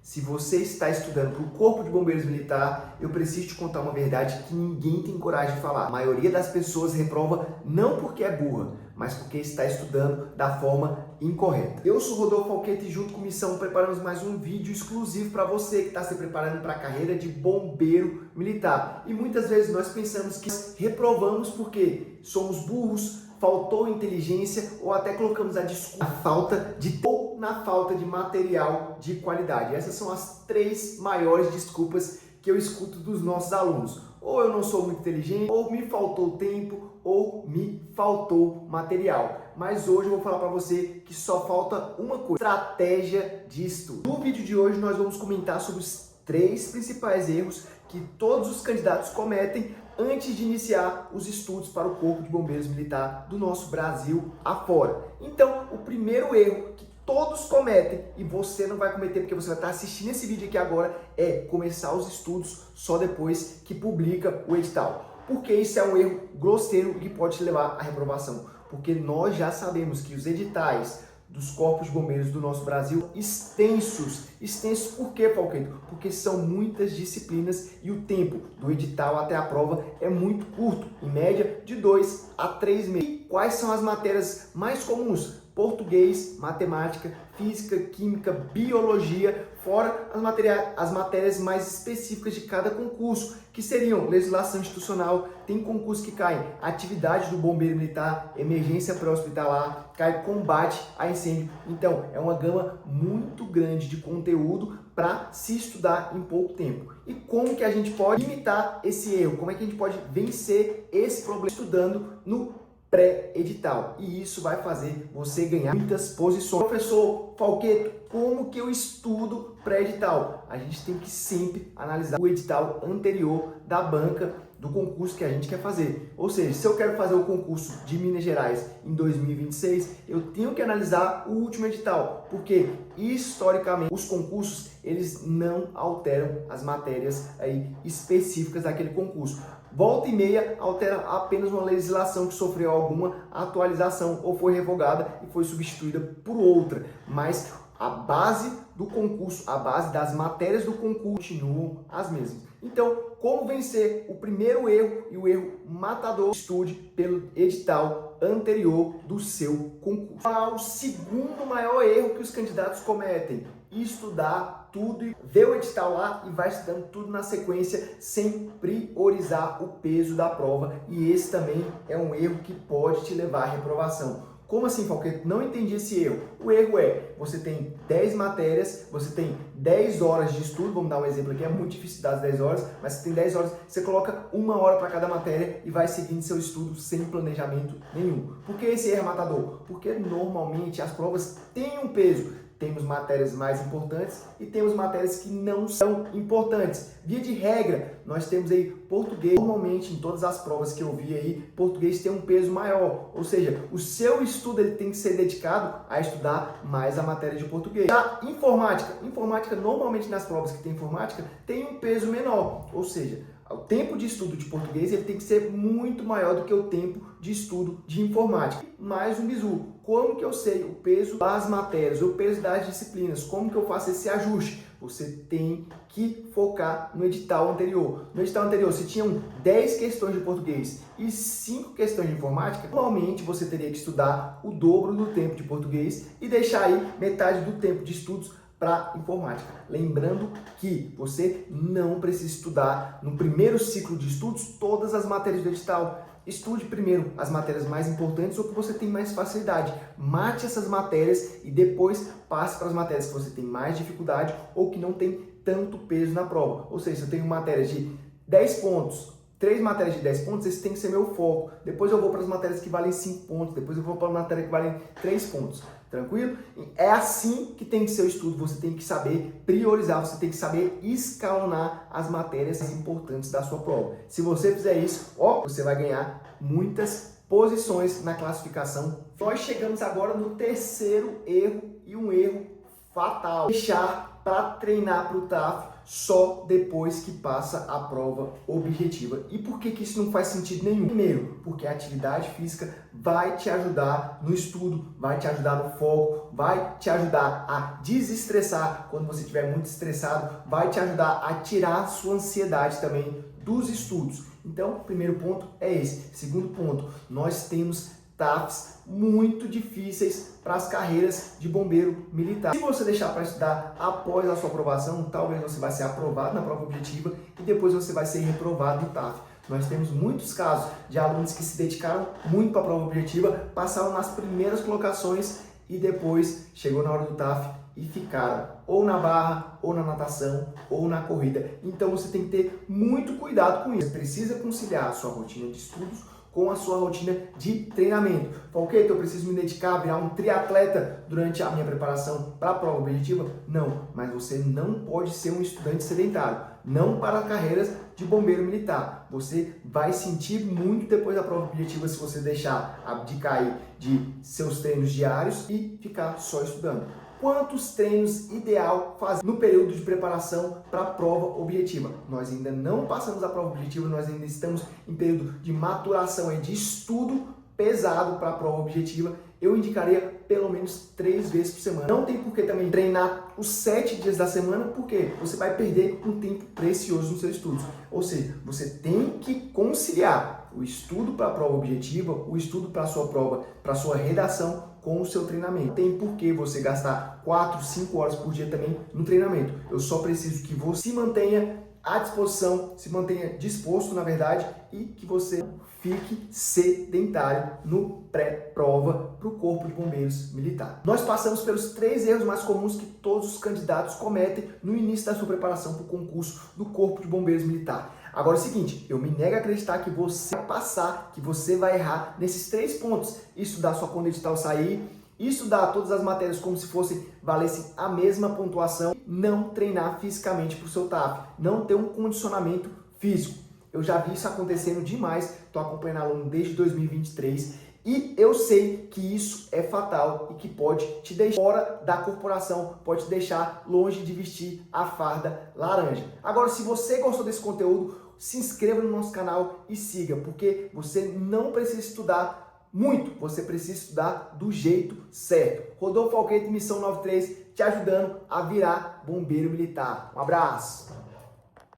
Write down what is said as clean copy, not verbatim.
Se você está estudando para o Corpo de Bombeiros Militar, eu preciso te contar uma verdade que ninguém tem coragem de falar. A maioria das pessoas reprova não porque é burra, mas porque está estudando da forma incorreta. Eu sou Rodolfo Falquete e junto com Missão preparamos mais um vídeo exclusivo para você que está se preparando para a carreira de bombeiro militar. E muitas vezes nós pensamos que reprovamos porque somos burros, faltou inteligência ou até colocamos a desculpa na falta de material de qualidade. Essas são as três maiores desculpas que eu escuto dos nossos alunos. Ou eu não sou muito inteligente, ou me faltou tempo, ou me faltou material. Mas hoje eu vou falar para você que só falta uma coisa: estratégia de estudo. No vídeo de hoje nós vamos comentar sobre os três principais erros que todos os candidatos cometem antes de iniciar os estudos para o Corpo de Bombeiros Militar do nosso Brasil afora. Então, o primeiro erro que todos cometem, e você não vai cometer porque você vai estar assistindo esse vídeo aqui agora, é começar os estudos só depois que publica o edital. Porque isso é um erro grosseiro que pode te levar à reprovação. Porque nós já sabemos que os editais dos corpos de bombeiros do nosso Brasil extensos. Extensos por quê, Falqueito? Porque são muitas disciplinas e o tempo do edital até a prova é muito curto, em média de 2 a 3 meses. E quais são as matérias mais comuns? Português, matemática, física, química, biologia, fora as matérias mais específicas de cada concurso, que seriam legislação institucional, tem concurso que cai atividade do bombeiro militar, emergência pré-hospitalar, cai combate a incêndio. Então, é uma gama muito grande de conteúdo para se estudar em pouco tempo. E como que a gente pode limitar esse erro? Como é que a gente pode vencer esse problema estudando no pré-edital? E isso vai fazer você ganhar muitas posições. Professor Falqueto, como que eu estudo pré-edital? A gente tem que sempre analisar o edital anterior da banca do concurso que a gente quer fazer. Ou seja, se eu quero fazer o concurso de Minas Gerais em 2026, eu tenho que analisar o último edital, porque historicamente os concursos eles não alteram as matérias aí específicas daquele concurso. Volta e meia altera apenas uma legislação que sofreu alguma atualização ou foi revogada e foi substituída por outra, mas a base do concurso, a base das matérias do concurso continuam as mesmas. Então, como vencer o primeiro erro e o erro matador? Estude pelo edital anterior do seu concurso. O segundo maior erro que os candidatos cometem: estudar tudo e ver o edital lá e vai estudando tudo na sequência sem priorizar o peso da prova. E esse também é um erro que pode te levar à reprovação. Como assim, Falqueto? Não entendi esse erro. O erro é, você tem 10 matérias, você tem 10 horas de estudo, vamos dar um exemplo aqui, é muito difícil dar as 10 horas, mas você tem 10 horas, você coloca 1 hora para cada matéria e vai seguindo seu estudo sem planejamento nenhum. Por que esse erro é matador? Porque normalmente as provas têm um peso. Temos matérias mais importantes e temos matérias que não são importantes. Via de regra, nós temos aí português. Normalmente, em todas as provas que eu vi aí, português tem um peso maior. Ou seja, o seu estudo ele tem que ser dedicado a estudar mais a matéria de português. A informática normalmente nas provas que tem informática, tem um peso menor. Ou seja, o tempo de estudo de português ele tem que ser muito maior do que o tempo de estudo de informática. Mais um bizu: como que eu sei o peso das matérias, o peso das disciplinas? Como que eu faço esse ajuste? Você tem que focar no edital anterior. No edital anterior, se tinham 10 questões de português e 5 questões de informática, normalmente você teria que estudar o dobro do tempo de português e deixar aí metade do tempo de estudos para informática. Lembrando que você não precisa estudar no primeiro ciclo de estudos todas as matérias do edital. Estude primeiro as matérias mais importantes ou que você tem mais facilidade. Mate essas matérias e depois passe para as matérias que você tem mais dificuldade ou que não tem tanto peso na prova. Ou seja, se eu tenho matérias de 10 pontos, 3 matérias de 10 pontos, esse tem que ser meu foco. Depois eu vou para as matérias que valem 5 pontos, depois eu vou para a matéria que valem 3 pontos. Tranquilo? É assim que tem que ser o estudo. Você tem que saber priorizar, você tem que saber escalonar as matérias importantes da sua prova. Se você fizer isso, você vai ganhar muitas posições na classificação. Nós chegamos agora no terceiro erro e um erro fatal: deixar para treinar para o TAF só depois que passa a prova objetiva. E por que isso não faz sentido nenhum? Primeiro, porque a atividade física vai te ajudar no estudo, vai te ajudar no foco, vai te ajudar a desestressar quando você estiver muito estressado, vai te ajudar a tirar sua ansiedade também dos estudos. Então, o primeiro ponto é esse. Segundo ponto, nós temos TAFs muito difíceis para as carreiras de bombeiro militar. Se você deixar para estudar após a sua aprovação, talvez você vai ser aprovado na prova objetiva e depois você vai ser reprovado no TAF. Nós temos muitos casos de alunos que se dedicaram muito para a prova objetiva, passaram nas primeiras colocações e depois chegou na hora do TAF e ficaram ou na barra, ou na natação, ou na corrida. Então você tem que ter muito cuidado com isso. Você precisa conciliar a sua rotina de estudos com a sua rotina de treinamento. Ok, então eu preciso me dedicar a virar um triatleta durante a minha preparação para a prova objetiva? Não, mas você não pode ser um estudante sedentário. Não para carreiras de bombeiro militar. Você vai sentir muito depois da prova objetiva se você deixar abdicar aí de seus treinos diários e ficar só estudando. Quantos treinos ideal fazer no período de preparação para a prova objetiva? Nós ainda não passamos a prova objetiva, nós ainda estamos em período de maturação aí, de estudo pesado para a prova objetiva. Eu indicaria pelo menos 3 vezes por semana. Não tem por que também treinar os 7 dias da semana, porque você vai perder um tempo precioso nos seus estudos. Ou seja, você tem que conciliar o estudo para a prova objetiva, o estudo para a sua prova, para a sua redação, com o seu treinamento. Tem por que você gastar 4, 5 horas por dia também no treinamento. Eu só preciso que você se mantenha à disposição, se mantenha disposto, na verdade, e que você fique sedentário no pré-prova para o Corpo de Bombeiros Militar. Nós passamos pelos 3 erros mais comuns que todos os candidatos cometem no início da sua preparação para o concurso do Corpo de Bombeiros Militar. Agora é o seguinte, eu me nego a acreditar que você vai passar, que você vai errar nesses 3 pontos. Estudar só quando o edital sair, estudar todas as matérias como se valessem a mesma pontuação, não treinar fisicamente para o seu TAF, não ter um condicionamento físico. Eu já vi isso acontecendo demais, estou acompanhando aluno desde 2023 e eu sei que isso é fatal e que pode te deixar fora da corporação, pode te deixar longe de vestir a farda laranja. Agora, se você gostou desse conteúdo, se inscreva no nosso canal e siga, porque você não precisa estudar muito, você precisa estudar do jeito certo. Rodolfo Alquete, Missão 93, te ajudando a virar bombeiro militar. Um abraço!